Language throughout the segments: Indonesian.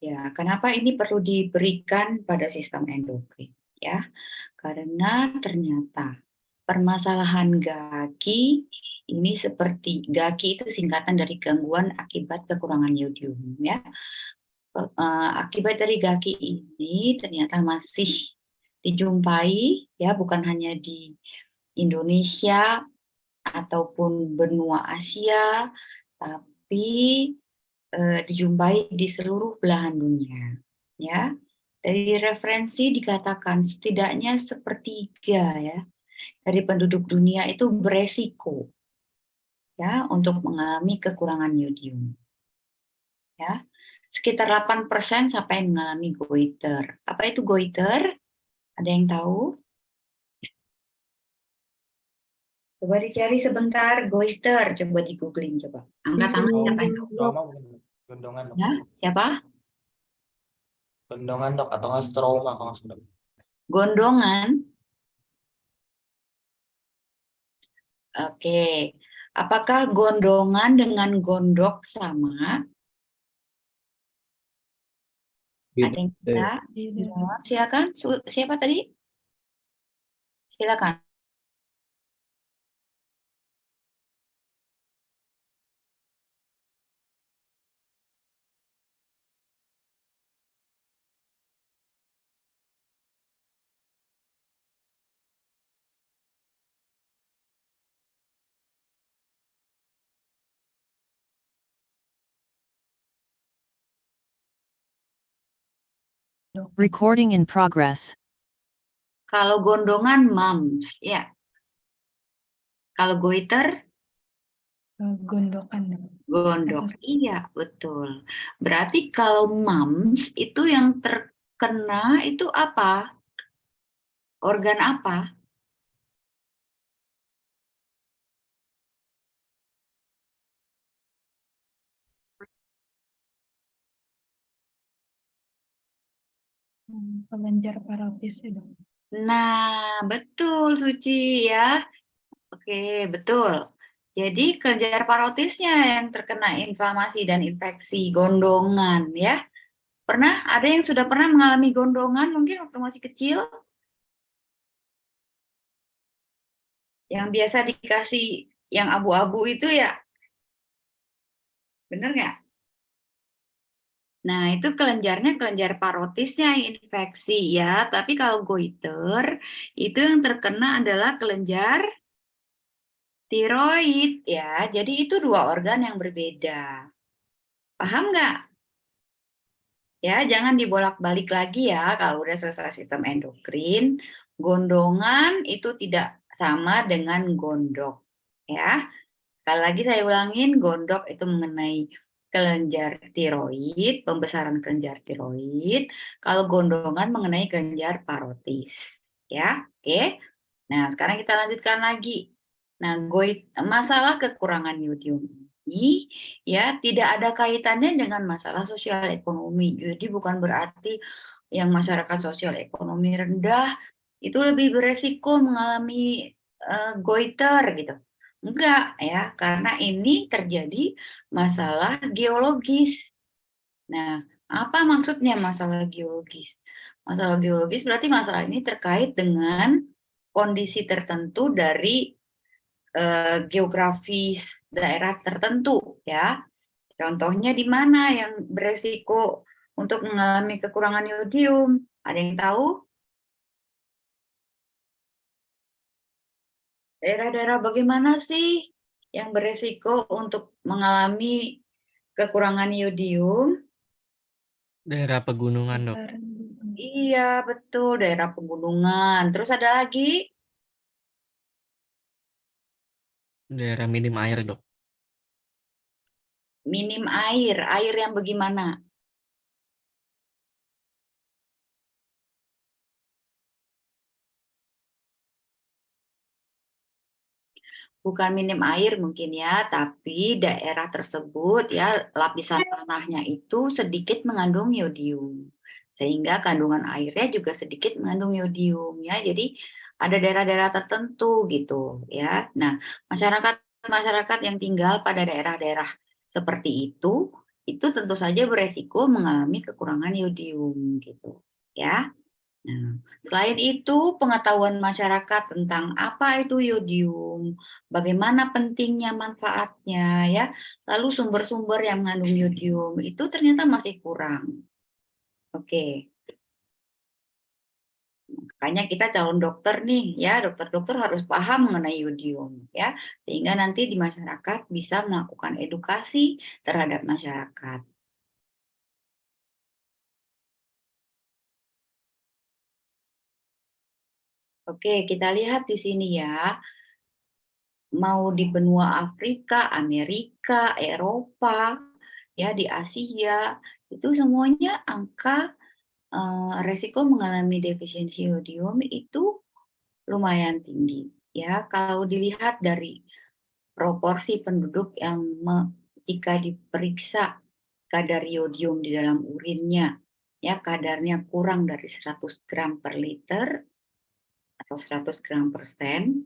Ya, kenapa ini perlu diberikan pada sistem endokrin? Ya, karena ternyata permasalahan GAGI ini seperti GAGI itu singkatan dari gangguan akibat kekurangan yodium, ya. Akibat dari GAGI ini ternyata masih dijumpai, ya, bukan hanya di Indonesia ataupun benua Asia, tapi dijumpai di seluruh belahan dunia. Ya, dari referensi dikatakan setidaknya sepertiga, ya, dari penduduk dunia itu beresiko, ya, untuk mengalami kekurangan yodium. Ya, sekitar 8% sampai mengalami goiter. Apa itu goiter? Ada yang tahu? Coba dicari sebentar, goiter. Coba di googling, coba. Angkat tangan siapa yang tahu? Stroma gendongan dok. Ya, siapa? Gendongan dok atau nggak stroma kalau nggak salah. Gondongan. Oke. Apakah gondongan dengan gondok sama? Ada yang bisa jawab? Silakan. Siapa tadi? Silakan. Recording in progress. Kalau gondongan mumps, ya. Kalau goiter, Gondokan. gondok. Iya, betul. Berarti kalau mumps itu yang terkena itu apa? Organ apa? Kelenjar parotis ya dok. Nah, betul Suci ya. Oke, betul. Jadi kelenjar parotisnya yang terkena inflamasi dan infeksi gondongan ya. Ada yang sudah pernah mengalami gondongan mungkin waktu masih kecil? Yang biasa dikasih yang abu-abu itu ya? Bener nggak? Nah, itu kelenjar parotisnya yang infeksi ya. Tapi kalau goiter, itu yang terkena adalah kelenjar tiroid ya. Jadi itu dua organ yang berbeda. Paham nggak? Ya, jangan dibolak-balik lagi ya kalau udah selesai sistem endokrin. Gondongan itu tidak sama dengan gondok. Ya, sekali lagi saya ulangin, gondok itu mengenai kelenjar tiroid, pembesaran kelenjar tiroid. Kalau gondongan mengenai kelenjar parotis. Ya, oke. Nah, sekarang kita lanjutkan lagi. Nah, masalah kekurangan yodium ini ya tidak ada kaitannya dengan masalah sosial ekonomi. Jadi bukan berarti yang masyarakat sosial ekonomi rendah itu lebih beresiko mengalami goiter gitu. Enggak ya, karena ini terjadi masalah geologis. Nah, apa maksudnya masalah geologis? Masalah geologis berarti masalah ini terkait dengan kondisi tertentu dari geografis daerah tertentu ya. Contohnya di mana yang beresiko untuk mengalami kekurangan yodium? Ada yang tahu? Daerah-daerah bagaimana sih yang beresiko untuk mengalami kekurangan yodium? Daerah pegunungan dok. Iya, betul, daerah pegunungan. Terus ada lagi? Daerah minim air dok. Minim air yang bagaimana? Bukan minim air mungkin ya, tapi daerah tersebut ya lapisan tanahnya itu sedikit mengandung yodium. Sehingga kandungan airnya juga sedikit mengandung yodium ya. Jadi ada daerah-daerah tertentu gitu ya. Nah, masyarakat yang tinggal pada daerah-daerah seperti itu itu tentu saja beresiko mengalami kekurangan yodium gitu ya. Nah, selain itu pengetahuan masyarakat tentang apa itu yodium, bagaimana pentingnya manfaatnya ya, lalu sumber-sumber yang mengandung yodium itu ternyata masih kurang. Oke. Makanya kita calon dokter nih ya, dokter-dokter harus paham mengenai yodium ya, sehingga nanti di masyarakat bisa melakukan edukasi terhadap masyarakat. Oke, kita lihat di sini ya. Mau di benua Afrika, Amerika, Eropa, ya di Asia, itu semuanya angka resiko mengalami defisiensi yodium itu lumayan tinggi. Ya, kalau dilihat dari proporsi penduduk yang jika diperiksa kadar yodium di dalam urinnya, ya kadarnya kurang dari 100 gram per liter atau 100 gram per sen,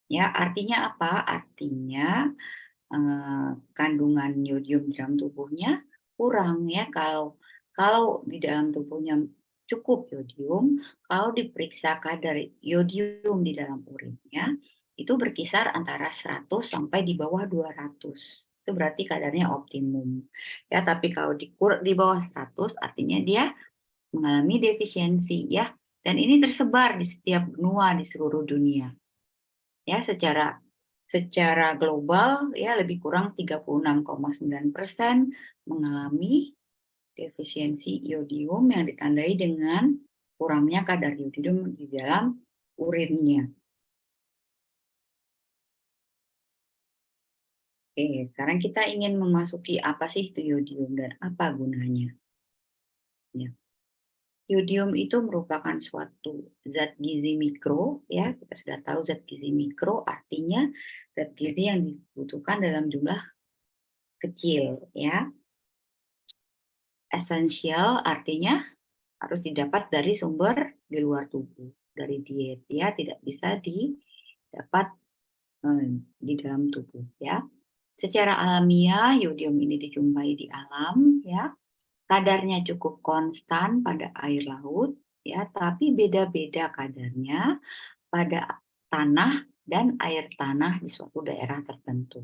ya artinya apa? Artinya kandungan yodium di dalam tubuhnya kurang ya. Kalau di dalam tubuhnya cukup yodium, kalau diperiksa kadar yodium di dalam urinnya itu berkisar antara 100 sampai di bawah 200. Itu berarti kadarnya optimum. Ya, tapi kalau di bawah 100 artinya dia mengalami defisiensi ya. Dan ini tersebar di setiap benua di seluruh dunia. Ya, secara global ya lebih kurang 36,9% mengalami defisiensi yodium yang ditandai dengan kurangnya kadar yodium di dalam urinnya. Oke, sekarang kita ingin memasuki apa sih itu yodium dan apa gunanya. Ya. Yodium itu merupakan suatu zat gizi mikro, ya kita sudah tahu zat gizi mikro artinya zat gizi yang dibutuhkan dalam jumlah kecil, ya. Esensial artinya harus didapat dari sumber di luar tubuh, dari diet, ya tidak bisa didapat di dalam tubuh, ya. Secara alamiah yodium ini dijumpai di alam, ya. Kadarnya cukup konstan pada air laut, ya, tapi beda-beda kadarnya pada tanah dan air tanah di suatu daerah tertentu.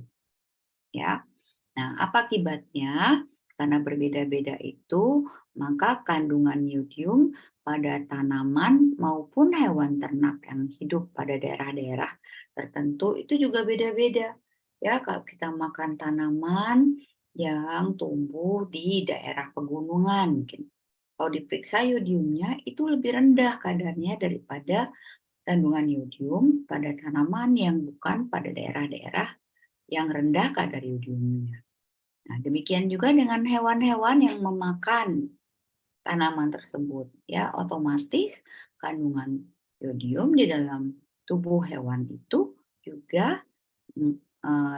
Ya. Nah, apa akibatnya? Karena berbeda-beda itu, maka kandungan yodium pada tanaman maupun hewan ternak yang hidup pada daerah-daerah tertentu itu juga beda-beda. Ya, kalau kita makan tanaman yang tumbuh di daerah pegunungan, mungkin kalau diperiksa yodiumnya itu lebih rendah kadarnya daripada kandungan yodium pada tanaman yang bukan pada daerah-daerah yang rendah kadar yodiumnya. Nah, demikian juga dengan hewan-hewan yang memakan tanaman tersebut, ya otomatis kandungan yodium di dalam tubuh hewan itu juga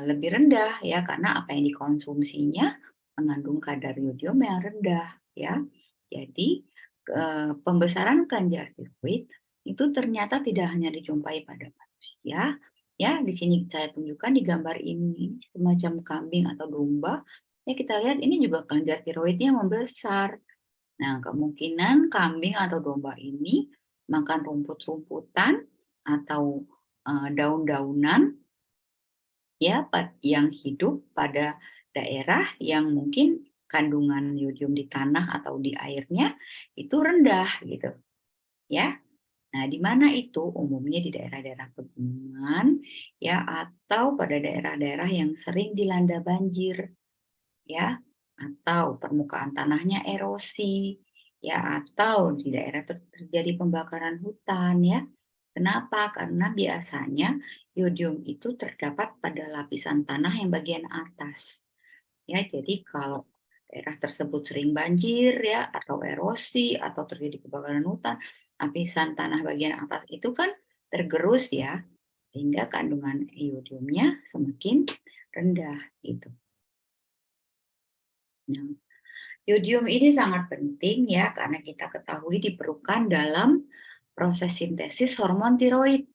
lebih rendah ya karena apa yang dikonsumsinya mengandung kadar yodium yang rendah ya. Jadi pembesaran kelenjar tiroid itu ternyata tidak hanya dijumpai pada manusia. Ya, di sini saya tunjukkan di gambar ini semacam kambing atau domba. Ya, kita lihat ini juga kelenjar tiroidnya membesar. Nah, kemungkinan kambing atau domba ini makan rumput-rumputan atau daun-daunan ya yang hidup pada daerah yang mungkin kandungan yodium di tanah atau di airnya itu rendah gitu. Ya. Nah, di mana itu? Umumnya di daerah-daerah pegunungan ya atau pada daerah-daerah yang sering dilanda banjir ya atau permukaan tanahnya erosi ya atau di daerah terjadi pembakaran hutan ya. Kenapa? Karena biasanya yodium itu terdapat pada lapisan tanah yang bagian atas. Ya, jadi kalau daerah tersebut sering banjir ya atau erosi atau terjadi kebakaran hutan, lapisan tanah bagian atas itu kan tergerus ya, sehingga kandungan yodiumnya semakin rendah gitu. Nah, yodium ini sangat penting ya karena kita ketahui diperlukan dalam proses sintesis hormon tiroid.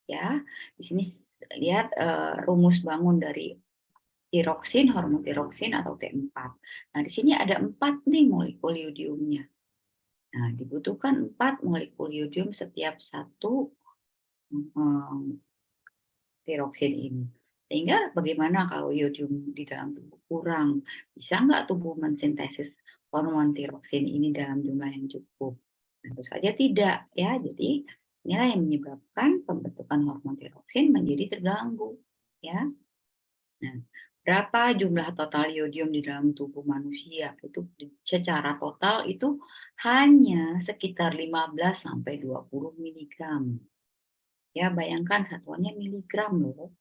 Ya, di sini lihat rumus bangun dari tiroksin, hormon tiroksin atau T4. Nah, di sini ada 4 nih molekul iodiumnya. Nah, dibutuhkan 4 molekul iodium setiap satu tiroksin ini. Sehingga bagaimana kalau iodium di dalam tubuh kurang? Bisa nggak tubuh mensintesis hormon tiroksin ini dalam jumlah yang cukup? Tentu saja tidak, ya. Jadi inilah yang menyebabkan pembentukan hormon tiroksin menjadi terganggu, ya. Nah, berapa jumlah total iodium di dalam tubuh manusia? Itu secara total itu hanya sekitar 15 sampai 20 miligram. Ya, bayangkan satuannya miligram loh,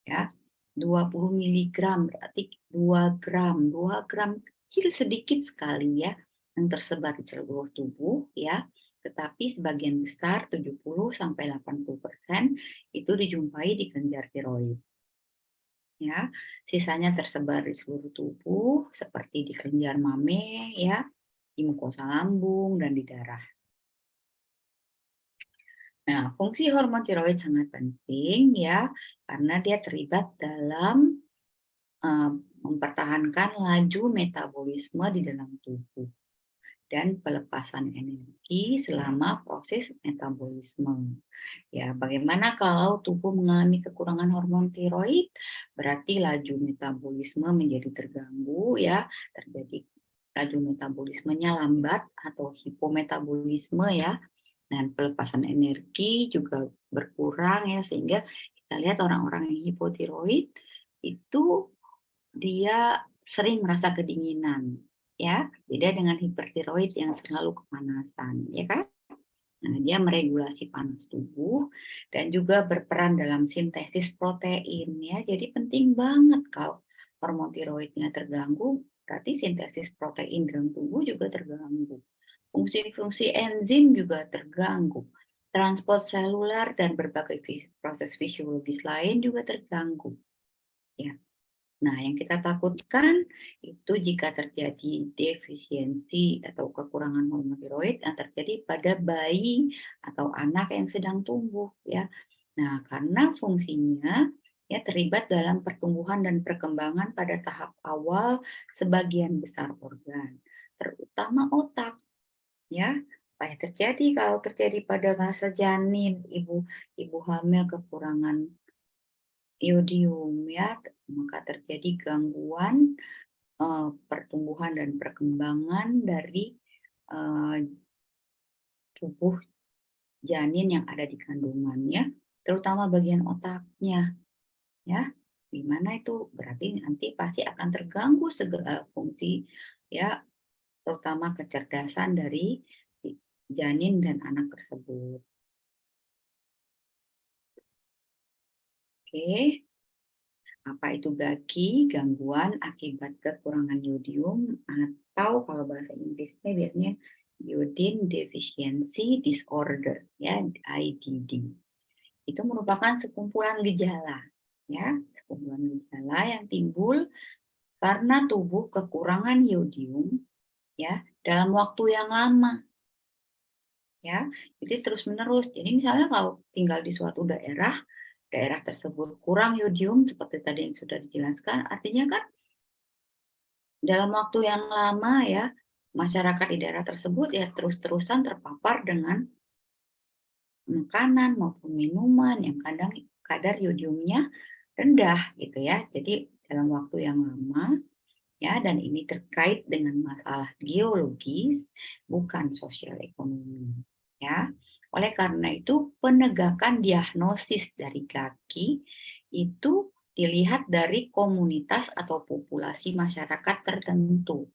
ya. 20 miligram berarti 2 gram. 2 gram kecil sedikit sekali ya yang tersebar di seluruh tubuh ya. Tetapi sebagian besar 70 sampai 80% itu dijumpai di kelenjar tiroid. Ya, sisanya tersebar di seluruh tubuh seperti di kelenjar mame ya, di mukosa lambung dan di darah. Nah, fungsi hormon tiroid sangat penting ya karena dia terlibat dalam mempertahankan laju metabolisme di dalam tubuh dan pelepasan energi selama proses metabolisme. Ya, bagaimana kalau tubuh mengalami kekurangan hormon tiroid? Berarti laju metabolisme menjadi terganggu ya, terjadi laju metabolismenya lambat atau hipometabolisme ya, dan pelepasan energi juga berkurang ya, sehingga kita lihat orang-orang yang hipotiroid itu dia sering merasa kedinginan ya, beda dengan hipertiroid yang selalu kepanasan ya kan. Nah, dia meregulasi panas tubuh dan juga berperan dalam sintesis protein ya. Jadi penting banget kalau hormon tiroidnya terganggu, berarti sintesis protein dalam tubuh juga terganggu. Fungsi-fungsi enzim juga terganggu. Transport seluler dan berbagai proses fisiologis lain juga terganggu. Ya. Nah, yang kita takutkan itu jika terjadi defisiensi atau kekurangan hormon tiroid yang terjadi pada bayi atau anak yang sedang tumbuh ya. Nah, karena fungsinya ya terlibat dalam pertumbuhan dan perkembangan pada tahap awal sebagian besar organ, terutama otak ya. Apa yang terjadi kalau terjadi pada masa janin, ibu hamil kekurangan iodium ya, maka terjadi gangguan pertumbuhan dan perkembangan dari tubuh janin yang ada di kandungannya, terutama bagian otaknya ya. Di mana itu berarti nanti pasti akan terganggu segala fungsi ya, terutama kecerdasan dari si janin dan anak tersebut. Oke. Apa itu GAGI? Gangguan akibat kekurangan iodium, atau kalau bahasa Inggrisnya biasanya iodine deficiency disorder ya, IDD. Itu merupakan sekumpulan gejala ya, sekumpulan gejala yang timbul karena tubuh kekurangan iodium ya dalam waktu yang lama. Ya, jadi terus-menerus. Jadi misalnya kalau tinggal di suatu daerah tersebut kurang iodium seperti tadi yang sudah dijelaskan, artinya kan dalam waktu yang lama ya, masyarakat di daerah tersebut ya terus-terusan terpapar dengan makanan maupun minuman yang kadar iodiumnya rendah gitu ya. Jadi dalam waktu yang lama ya, dan ini terkait dengan masalah geologis bukan sosial ekonomi ya. Oleh karena itu penegakan diagnosis dari GAGI itu dilihat dari komunitas atau populasi masyarakat tertentu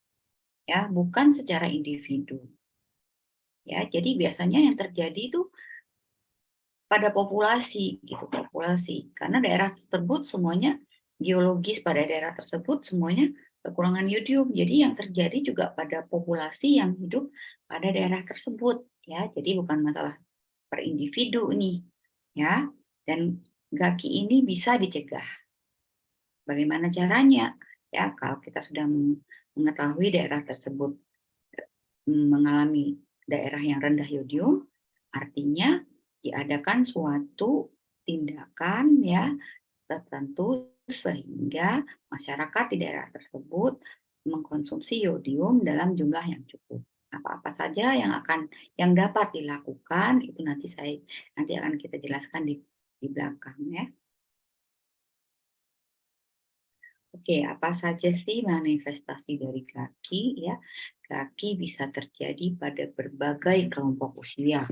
ya, bukan secara individu. Ya, jadi biasanya yang terjadi itu pada populasi gitu, populasi. Karena daerah tersebut semuanya geologis pada daerah tersebut semuanya kekurangan iodium. Jadi yang terjadi juga pada populasi yang hidup pada daerah tersebut ya. Jadi bukan masalah per individu nih ya. Dan GAGI ini bisa dicegah. Bagaimana caranya? Ya, kalau kita sudah mengetahui daerah tersebut mengalami daerah yang rendah iodium, artinya diadakan suatu tindakan ya tertentu sehingga masyarakat di daerah tersebut mengkonsumsi yodium dalam jumlah yang cukup. Apa-apa saja yang dapat dilakukan itu nanti akan kita jelaskan di belakang ya. Oke, apa saja sih manifestasi dari GAKI ya? GAKI bisa terjadi pada berbagai kelompok usia,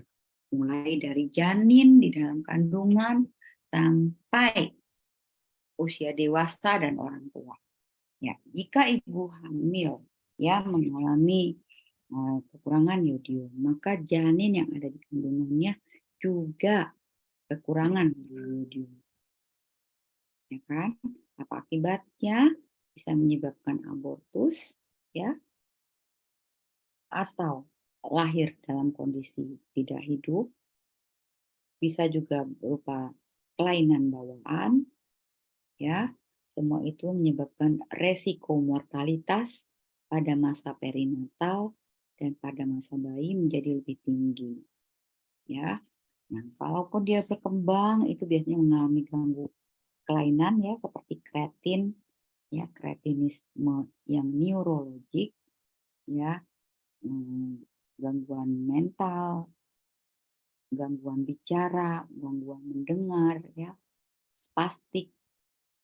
mulai dari janin di dalam kandungan sampai usia dewasa dan orang tua. Ya, jika ibu hamil ya mengalami kekurangan yodium, maka janin yang ada di kandungannya juga kekurangan yodium. Ya kan? Apa akibatnya? Bisa menyebabkan abortus, ya, atau lahir dalam kondisi tidak hidup, bisa juga berupa kelainan bawaan, ya, semua itu menyebabkan resiko mortalitas pada masa perinatal dan pada masa bayi menjadi lebih tinggi, ya. Nah, kalaupun dia berkembang, itu biasanya mengalami kelainan ya seperti kreatin, ya kretinisme yang neurologik, ya gangguan mental, gangguan bicara, gangguan mendengar, ya spastik,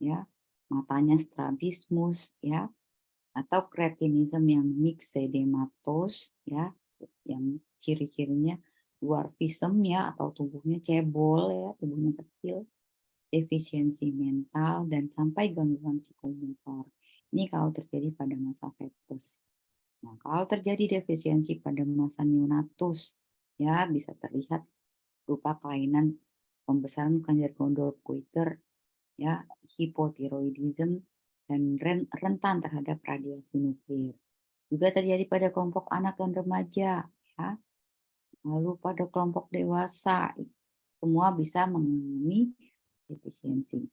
ya matanya strabismus, ya atau kretinisme yang myxedematos, ya yang ciri-cirinya dwarfism ya atau tubuhnya cebol ya tubuhnya kecil, defisiensi mental, dan sampai gangguan psikomotor. Ini kalau terjadi pada masa fetus. Nah, kalau terjadi defisiensi pada masa neonatus, ya bisa terlihat berupa kelainan pembesaran kelenjar gondok goiter, ya hipotiroidism, dan rentan terhadap radiasi nuklir. Juga terjadi pada kelompok anak dan remaja, ya. Lalu pada kelompok dewasa, semua bisa mengalami defisiensi.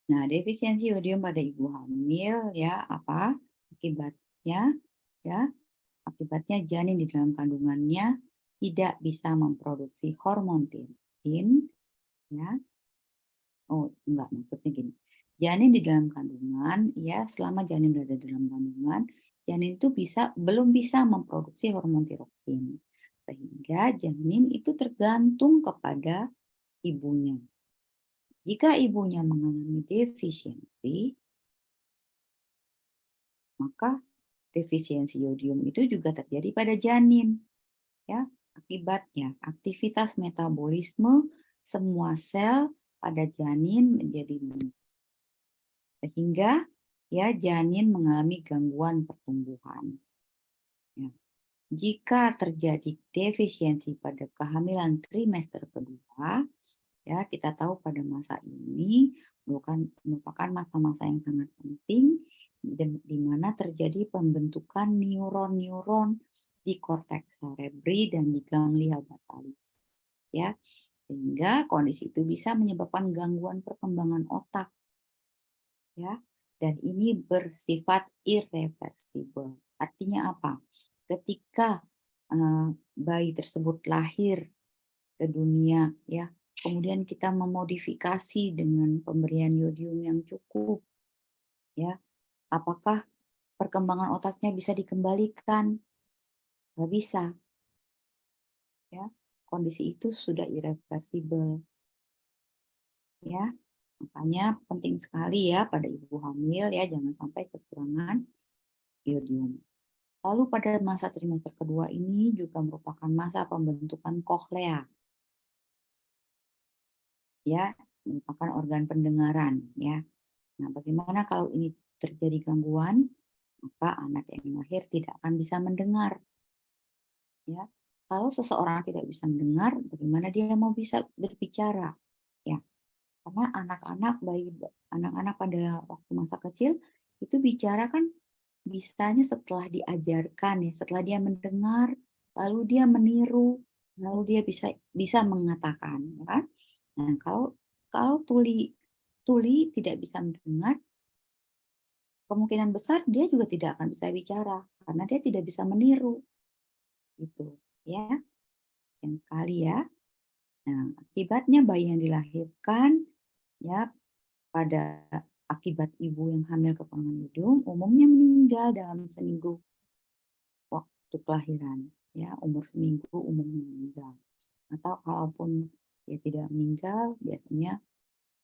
Nah, defisiensi yodium pada ibu hamil ya apa akibatnya? Ya, akibatnya janin di dalam kandungannya tidak bisa memproduksi hormon tirosin, ya. Oh, enggak, maksudnya gini. Janin di dalam kandungan, ya, selama janin berada di dalam kandungan, janin itu belum bisa memproduksi hormon tirosin. Sehingga janin itu tergantung kepada ibunya. Jika ibunya mengalami defisiensi, maka defisiensi yodium itu juga terjadi pada janin. Ya, akibatnya aktivitas metabolisme semua sel pada janin menjadi menurun. Sehingga ya janin mengalami gangguan pertumbuhan. Ya. Jika terjadi defisiensi pada kehamilan trimester kedua, ya, kita tahu pada masa ini merupakan masa-masa yang sangat penting di mana terjadi pembentukan neuron-neuron di korteks cerebri dan di ganglia basalis. Ya, sehingga kondisi itu bisa menyebabkan gangguan perkembangan otak. Ya, dan ini bersifat irreversibel. Artinya apa? Ketika bayi tersebut lahir ke dunia, ya, kemudian kita memodifikasi dengan pemberian yodium yang cukup, ya, apakah perkembangan otaknya bisa dikembalikan? Nggak bisa, ya. Kondisi itu sudah irreversibel, ya. Makanya penting sekali ya pada ibu hamil ya jangan sampai kekurangan yodium. Lalu pada masa trimester kedua ini juga merupakan masa pembentukan koklear. Ya, merupakan organ pendengaran ya. Nah, bagaimana kalau ini terjadi gangguan? Maka anak yang lahir tidak akan bisa mendengar. Ya. Kalau seseorang tidak bisa mendengar, bagaimana dia mau bisa berbicara? Ya. Karena anak-anak pada waktu masa kecil itu bicara kan bisanya setelah diajarkan ya, setelah dia mendengar, lalu dia meniru, lalu dia bisa mengatakan, ya kan? Nah, kalau tuli tidak bisa mendengar, kemungkinan besar dia juga tidak akan bisa bicara karena dia tidak bisa meniru. Gitu, ya. Sayang sekali ya. Nah, akibatnya bayi yang dilahirkan ya pada akibat ibu yang hamil kekurangan yodium umumnya meninggal dalam seminggu waktu kelahiran, ya umur seminggu umumnya meninggal. Atau kalaupun dia tidak meninggal, biasanya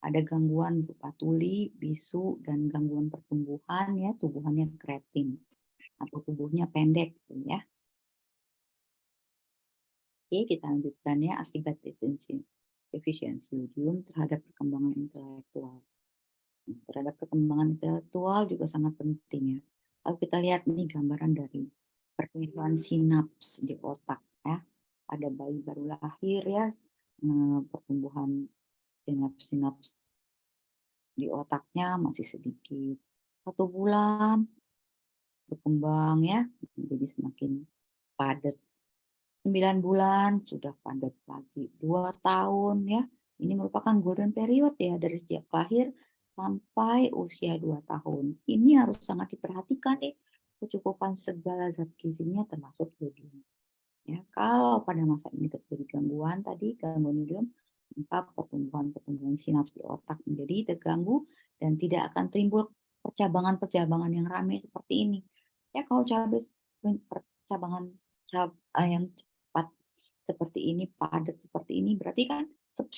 ada gangguan berupa tuli, bisu, dan gangguan pertumbuhan, ya tubuhannya kreatin atau tubuhnya pendek, ya. Oke, kita lanjutkan ya akibat defisiensi yodium terhadap perkembangan intelektual. Terhadap perkembangan intelektual juga sangat penting ya. Kalau kita lihat nih gambaran dari pertumbuhan sinaps di otak ya. Ada bayi baru lahir ya, pertumbuhan sinaps di otaknya masih sedikit. 1 bulan berkembang ya, jadi semakin padat. 9 bulan sudah padat lagi. 2 tahun ya, ini merupakan golden period ya dari sejak lahir sampai usia 2 tahun. Ini harus sangat diperhatikan nih, kecukupan segala zat gizinya termasuk yodium. Ya, kalau pada masa ini terjadi gangguan tadi, gangguan yodium, maka pertumbuhan sinaps di otak menjadi terganggu dan tidak akan timbul percabangan-percabangan yang ramai seperti ini. Ya, kalau percabangan yang cepat seperti ini, padat seperti ini, berarti kan sep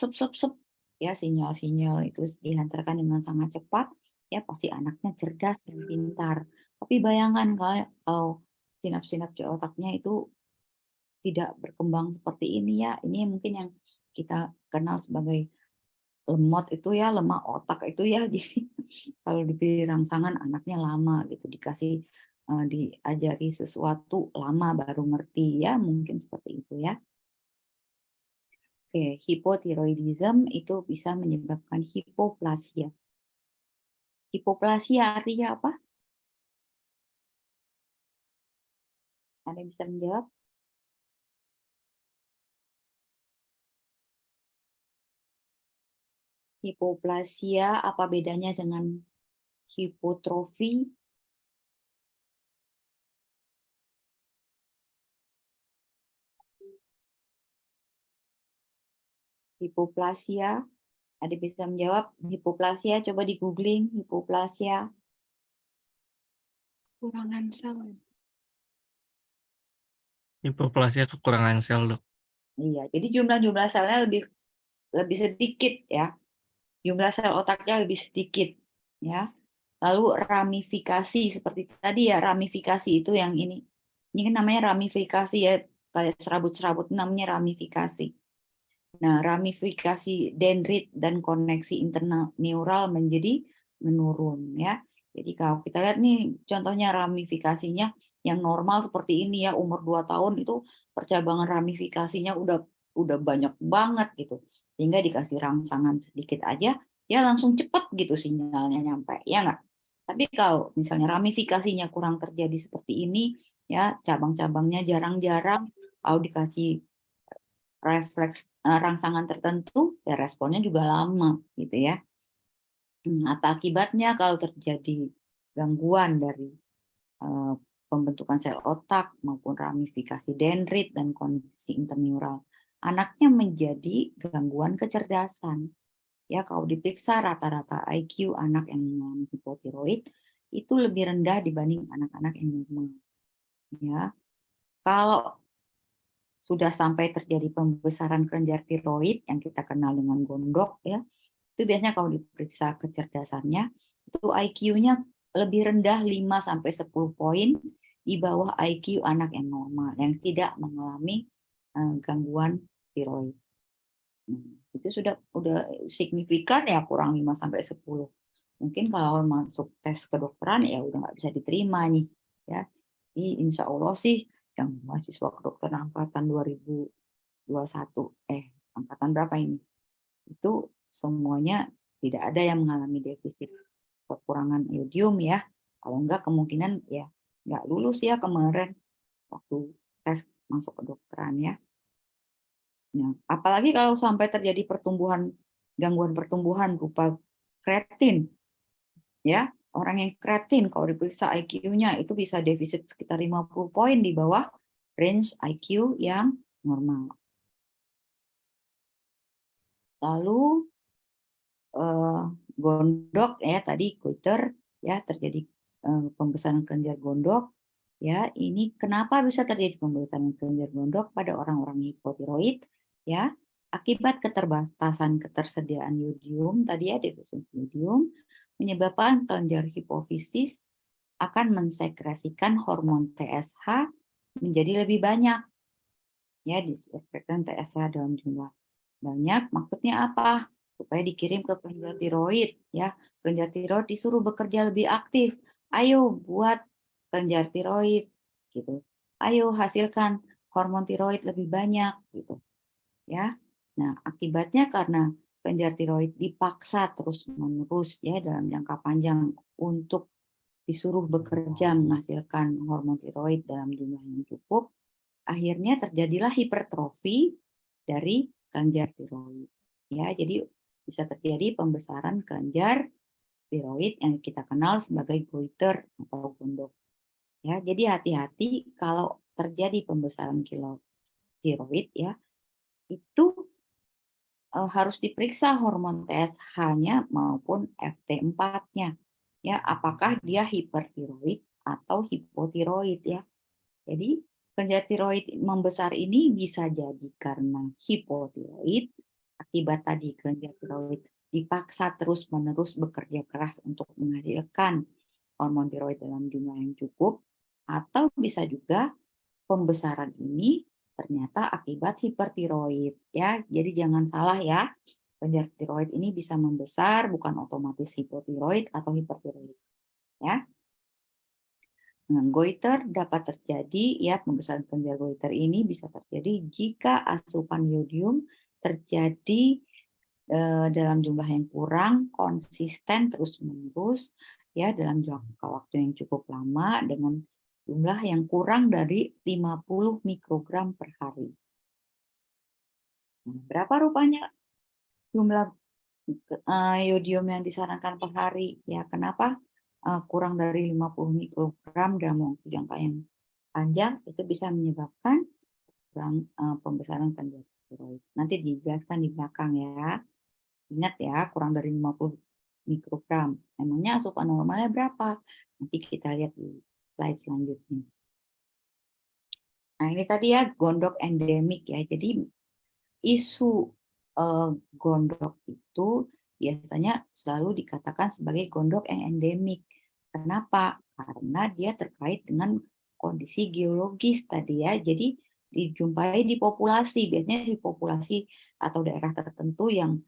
ya sinyal-sinyal itu dihantarkan dengan sangat cepat, ya pasti anaknya cerdas dan pintar. Tapi bayangkan kalau sinaps-sinaps di otaknya itu tidak berkembang seperti ini ya, ini mungkin yang kita kenal sebagai lemot itu ya, lemah otak itu ya. Jadi kalau diberi rangsangan anaknya lama gitu, diajari sesuatu lama baru ngerti ya, mungkin seperti itu ya. Oke, hipotiroidism itu bisa menyebabkan hipoplasia. Hipoplasia artinya apa? Ada yang bisa menjawab? Hipoplasia apa bedanya dengan hipotrofi? Hipoplasia, ada bisa menjawab? Hipoplasia, coba di googling hipoplasia. Kurangan sel. Hipoplasia kekurangan sel, Dok. Iya, jadi jumlah selnya lebih sedikit ya. Jumlah sel otaknya lebih sedikit ya. Lalu ramifikasi seperti tadi ya, ramifikasi itu yang ini. Ini kan namanya ramifikasi ya, kayak serabut-serabut namanya ramifikasi. Nah, ramifikasi dendrit dan koneksi internal neural menjadi menurun ya. Jadi kalau kita lihat nih contohnya ramifikasinya yang normal seperti ini ya, umur 2 tahun itu percabangan ramifikasinya udah banyak banget gitu. Sehingga dikasih rangsangan sedikit aja ya langsung cepat gitu sinyalnya nyampe, ya nggak? Tapi kalau misalnya ramifikasinya kurang terjadi seperti ini ya, cabang-cabangnya jarang-jarang, kalau dikasih refleks rangsangan tertentu, ya responnya juga lama gitu ya. Apa akibatnya kalau terjadi gangguan dari pembentukan sel otak maupun ramifikasi dendrit dan koneksi interneural? Anaknya menjadi gangguan kecerdasan. Ya, kalau diperiksa rata-rata IQ anak yang mengalami hipotiroid itu lebih rendah dibanding anak-anak yang normal. Ya, kalau sudah sampai terjadi pembesaran kelenjar tiroid yang kita kenal dengan gondok ya, itu biasanya kalau diperiksa kecerdasannya itu IQ-nya lebih rendah 5 sampai 10 poin di bawah IQ anak yang normal yang tidak mengalami gangguan tiroid. Itu udah signifikan ya, kurang 5 sampai 10. Mungkin kalau masuk tes kedokteran ya udah nggak bisa diterima nih ya. Jadi insya Allah sih yang mahasiswa kedokteran angkatan 2021 angkatan berapa ini? Itu semuanya tidak ada yang mengalami defisit kekurangan yodium ya. Kalau enggak kemungkinan ya nggak lulus ya kemarin waktu tes masuk kedokteran ya. Nah, apalagi kalau sampai terjadi gangguan pertumbuhan berupa kreatin ya. Orang yang kreatin kalau diperiksa IQ-nya itu bisa defisit sekitar 50 poin di bawah range IQ yang normal. Lalu gondok ya tadi goiter ya terjadi pembesaran kelenjar gondok ya. Ini kenapa bisa terjadi pembesaran kelenjar gondok pada orang-orang hipotiroid ya? Akibat keterbatasan ketersediaan yodium tadi ya, defisiensi yodium menyebabkan kelenjar hipofisis akan mensekresikan hormon TSH menjadi lebih banyak ya, disekresikan TSH dalam jumlah banyak. Maksudnya apa? Supaya dikirim ke kelenjar tiroid ya. Kelenjar tiroid disuruh bekerja lebih aktif. Ayo buat kelenjar tiroid gitu. Ayo hasilkan hormon tiroid lebih banyak gitu ya. Nah, akibatnya karena kelenjar tiroid dipaksa terus-menerus ya dalam jangka panjang untuk disuruh bekerja menghasilkan hormon tiroid dalam jumlah yang cukup, akhirnya terjadilah hipertrofi dari kelenjar tiroid. Ya, jadi bisa terjadi pembesaran kelenjar tiroid yang kita kenal sebagai goiter atau gondok. Ya, jadi hati-hati kalau terjadi pembesaran tiroid ya, itu harus diperiksa hormon TSH-nya maupun FT4-nya. Ya, apakah dia hipertiroid atau hipotiroid ya. Jadi kelenjar tiroid membesar ini bisa jadi karena hipotiroid, akibat tadi kelenjar tiroid dipaksa terus-menerus bekerja keras untuk menghasilkan hormon tiroid dalam jumlah yang cukup, atau bisa juga pembesaran ini ternyata akibat hipertiroid ya. Jadi jangan salah ya. Kelenjar tiroid ini bisa membesar bukan otomatis hipotiroid atau hipertiroid ya. Dengan goiter dapat terjadi ya, pembesaran kelenjar goiter ini bisa terjadi jika asupan yodium terjadi dalam jumlah yang kurang, konsisten terus-menerus ya dalam jangka waktu yang cukup lama dengan jumlah yang kurang dari 50 mikrogram per hari. Nah, berapa rupanya jumlah yodium yang disarankan per hari? Ya, kenapa kurang dari 50 mikrogram dalam waktu jangka yang panjang itu bisa menyebabkan pembesaran kelenjar tiroid. Nanti dijelaskan di belakang ya. Ingat ya, kurang dari 50 mikrogram. Emangnya asupan normalnya berapa? Nanti kita lihat di slide selanjutnya. Nah, ini tadi ya gondok endemik ya. Jadi isu gondok itu biasanya selalu dikatakan sebagai gondok yang endemik. Kenapa? Karena dia terkait dengan kondisi geologis tadi ya. Jadi dijumpai di populasi, biasanya di populasi atau daerah tertentu yang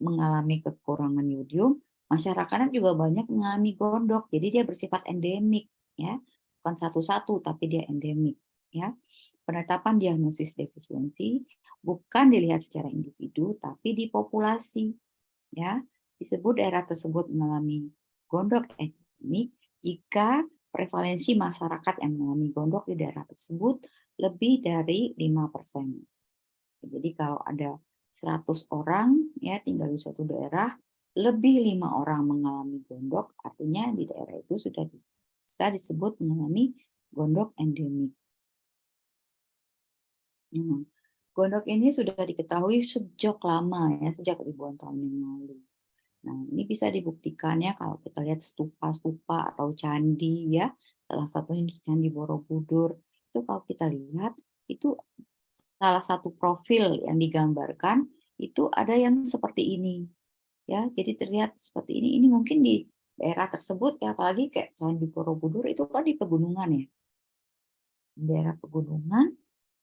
mengalami kekurangan yodium, masyarakatnya juga banyak mengalami gondok. Jadi dia bersifat endemik ya. Bukan satu-satu tapi dia endemik ya. Penetapan diagnosis defisiensi bukan dilihat secara individu tapi di populasi ya. Disebut daerah tersebut mengalami gondok endemik jika prevalensi masyarakat yang mengalami gondok di daerah tersebut lebih dari 5%. Jadi kalau ada 100 orang ya tinggal di suatu daerah, lebih 5 orang mengalami gondok, artinya di daerah itu sudah bisa disebut mengalami gondok endemik. Gondok ini sudah diketahui sejak lama ya, sejak ribuan tahun yang lalu. Nah, ini bisa dibuktikan ya kalau kita lihat stupa-stupa atau candi ya, salah satunya Candi Borobudur. Itu kalau kita lihat itu salah satu profil yang digambarkan itu ada yang seperti ini ya, jadi terlihat seperti ini. Ini mungkin di daerah tersebut ya, apalagi kayak Candi Borobudur itu kan di pegunungan ya, di daerah pegunungan.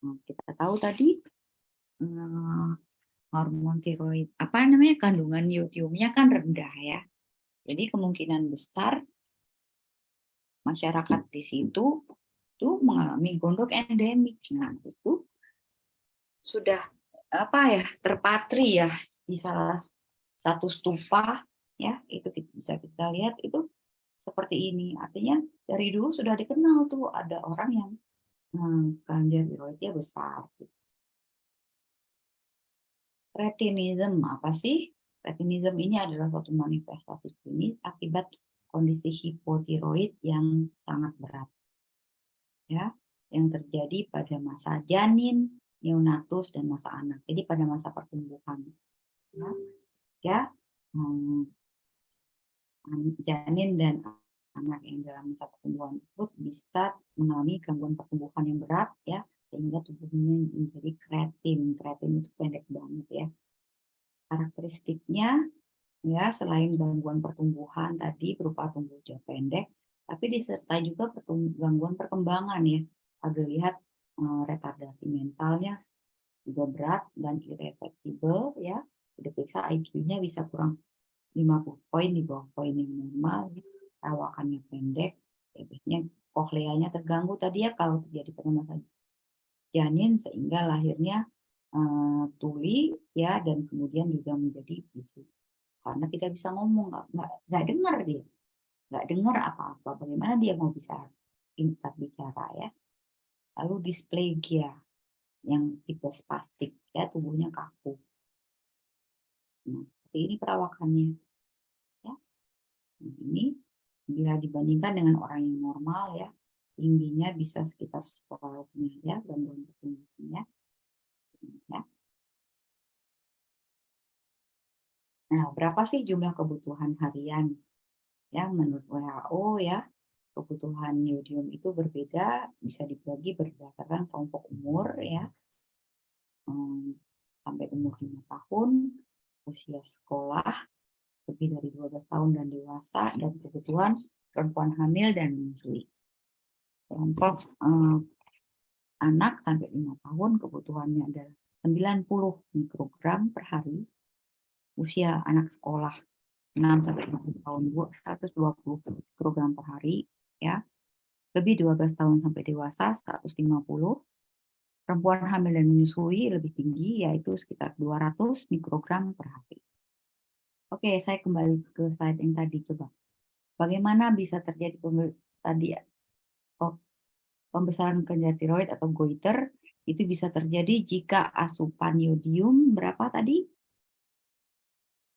Nah, kita tahu tadi hormon tiroid apa namanya, kandungan yodiumnya kan rendah ya, jadi kemungkinan besar masyarakat di situ tuh mengalami gondok endemik. Nah, itu sudah apa ya, terpatri ya di salah satu stupa ya, itu bisa kita lihat itu seperti ini. Artinya dari dulu sudah dikenal tuh ada orang yang kelenjar tiroidnya besar. Retinism apa sih? Retinism ini adalah suatu manifestasi klinis akibat kondisi hipotiroid yang sangat berat ya, yang terjadi pada masa janin, neonatus, dan masa anak. Jadi pada masa pertumbuhan ya, janin dan anak yang dalam masa pertumbuhan tersebut bisa mengalami gangguan pertumbuhan yang berat ya, sehingga tubuhnya menjadi kreatin. Kreatin itu pendek banget ya. Karakteristiknya ya, selain gangguan pertumbuhan tadi berupa tumbuh usia pendek, tapi disertai juga gangguan perkembangan ya. Ada lihat retardasi mentalnya juga berat dan irreversibel ya. Diperiksa IQ-nya bisa kurang 50 poin di bawah poin yang normal, perawakannya pendek, ya, biasanya kokleanya terganggu tadi ya kalau terjadi pada janin sehingga lahirnya tuli ya, dan kemudian juga menjadi bisu karena tidak bisa ngomong, nggak dengar dia, nggak dengar apa-apa. Bagaimana dia mau bisa pintar bicara ya? Lalu dysplasia yang tipe spastik ya, tubuhnya kaku. Nah, seperti ini perawakannya ya. Nah, ini bila dibandingkan dengan orang yang normal ya, tingginya bisa sekitar sekolahnya ya, gangguan pertumbuhannya ya. Nah, berapa sih jumlah kebutuhan harian ya menurut WHO ya? Kebutuhan yodium itu berbeda, bisa dibagi berdasarkan kelompok umur ya, sampai umur 5 tahun, usia sekolah, lebih dari 12 tahun dan dewasa, dan kebutuhan perempuan hamil dan menyusui. Kelompok anak sampai 5 tahun kebutuhannya adalah 90 mikrogram per hari, usia anak sekolah 6 sampai 10 tahun 120 mikrogram per hari ya. Lebih 12 tahun sampai dewasa 150, perempuan hamil dan menyusui lebih tinggi yaitu sekitar 200 mikrogram per hari. Oke, saya kembali ke slide yang tadi coba. Bagaimana bisa terjadi pembesaran kelenjar tiroid atau goiter? Itu bisa terjadi jika asupan yodium berapa tadi?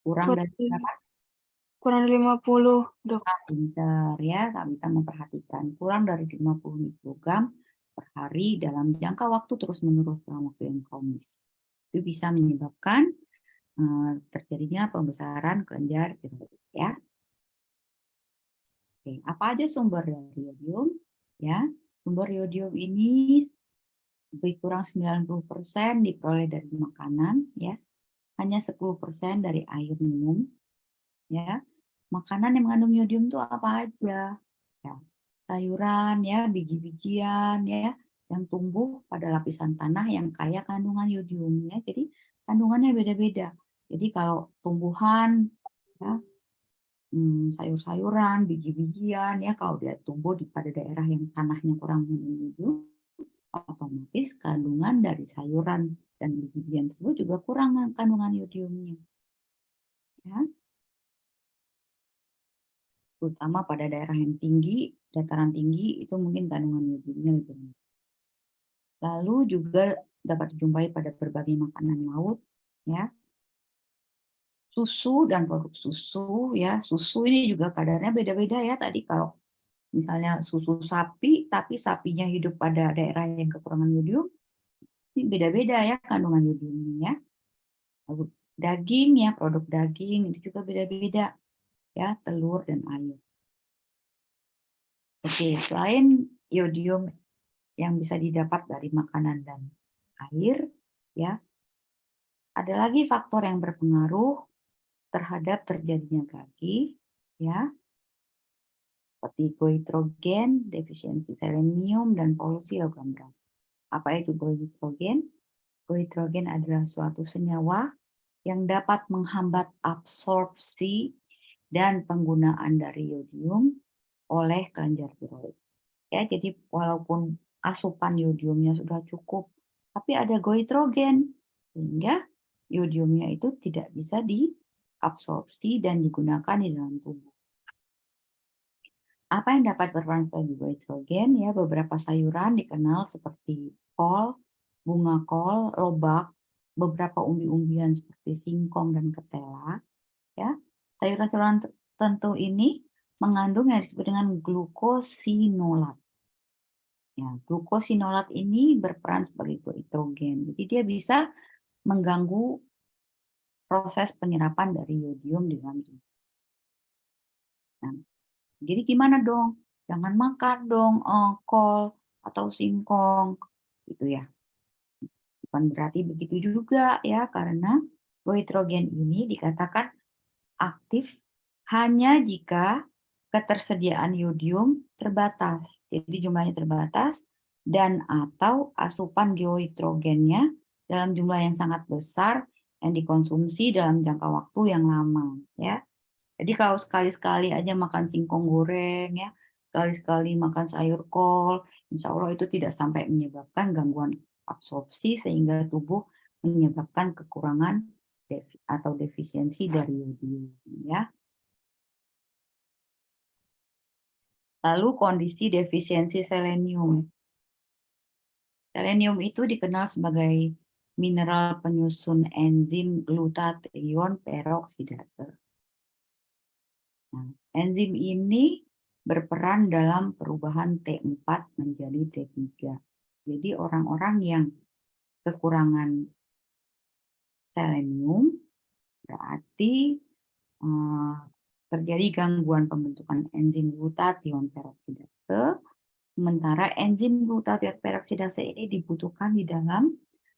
Kurang dari berapa? Kurang 50, dok. Pinter ya, kita memperhatikan kurang dari 50 mikrogram per hari dalam jangka waktu terus-menerus dalam waktu yang kronis. Itu bisa menyebabkan terjadinya pembesaran kelenjar tiroid ya. Oke, apa aja sumber dari yodium? Ya, sumber yodium ini lebih kurang 90% diperoleh dari makanan ya. Hanya 10% dari air minum ya. Makanan yang mengandung yodium itu apa aja? Ya, sayuran ya, biji-bijian ya, yang tumbuh pada lapisan tanah yang kaya kandungan yodium ya. Jadi kandungannya beda-beda. Jadi kalau tumbuhan ya, sayur-sayuran, biji-bijian ya, kalau dia tumbuh pada daerah yang tanahnya kurang mengandung yodium, otomatis kandungan dari sayuran dan biji-bijian tersebut juga kurang kandungan yodiumnya. Ya. Terutama pada daerah yang tinggi, dataran tinggi, itu mungkin kandungan yodiumnya lebih rendah. Lalu juga dapat dijumpai pada berbagai makanan laut, ya. Susu dan produk susu, ya. Susu ini juga kadarnya beda-beda ya. Tadi kalau misalnya susu sapi, tapi sapinya hidup pada daerah yang kekurangan yodium, ini beda-beda ya kandungan yodiumnya ya. Lalu daging ya, produk daging itu juga beda-beda ya, telur dan ayam. Oke, selain yodium yang bisa didapat dari makanan dan air, ya, ada lagi faktor yang berpengaruh terhadap terjadinya gagi, ya, seperti goitrogen, defisiensi selenium, dan polusi logam berat. Apa itu goitrogen? Goitrogen adalah suatu senyawa yang dapat menghambat absorpsi dan penggunaan dari yodium oleh kelenjar tiroid. Ya, jadi walaupun asupan yodiumnya sudah cukup, tapi ada goitrogen sehingga yodiumnya itu tidak bisa diabsorpsi dan digunakan di dalam tubuh. Apa yang dapat berperan sebagai goitrogen? Ya, beberapa sayuran dikenal seperti kol, bunga kol, lobak, beberapa umbi-umbian seperti singkong dan ketela. Ya, sayuran-sayuran tertentu ini mengandung yang disebut dengan glukosinolat. Ya, glukosinolat ini berperan sebagai goitrogen. Jadi dia bisa mengganggu proses penyerapan dari yodium di dalam tubuh. Nah, jadi gimana dong? Jangan makan dong kol atau singkong, gitu ya. Bukan berarti begitu juga ya, karena goitrogen ini dikatakan aktif hanya jika ketersediaan yodium terbatas. Jadi jumlahnya terbatas dan atau asupan goitrogennya dalam jumlah yang sangat besar yang dikonsumsi dalam jangka waktu yang lama ya. Jadi kalau sekali-sekali aja makan singkong goreng ya, sekali-sekali makan sayur kol, insya Allah itu tidak sampai menyebabkan gangguan absorpsi sehingga tubuh menyebabkan kekurangan atau defisiensi dari yodium ya. Lalu kondisi defisiensi selenium. Selenium itu dikenal sebagai mineral penyusun enzim glutathione peroksidase. Nah, enzim ini berperan dalam perubahan T4 menjadi T3. Jadi orang-orang yang kekurangan selenium berarti terjadi gangguan pembentukan enzim glutathione peroksidase. Sementara enzim glutathione peroksidase ini dibutuhkan di dalam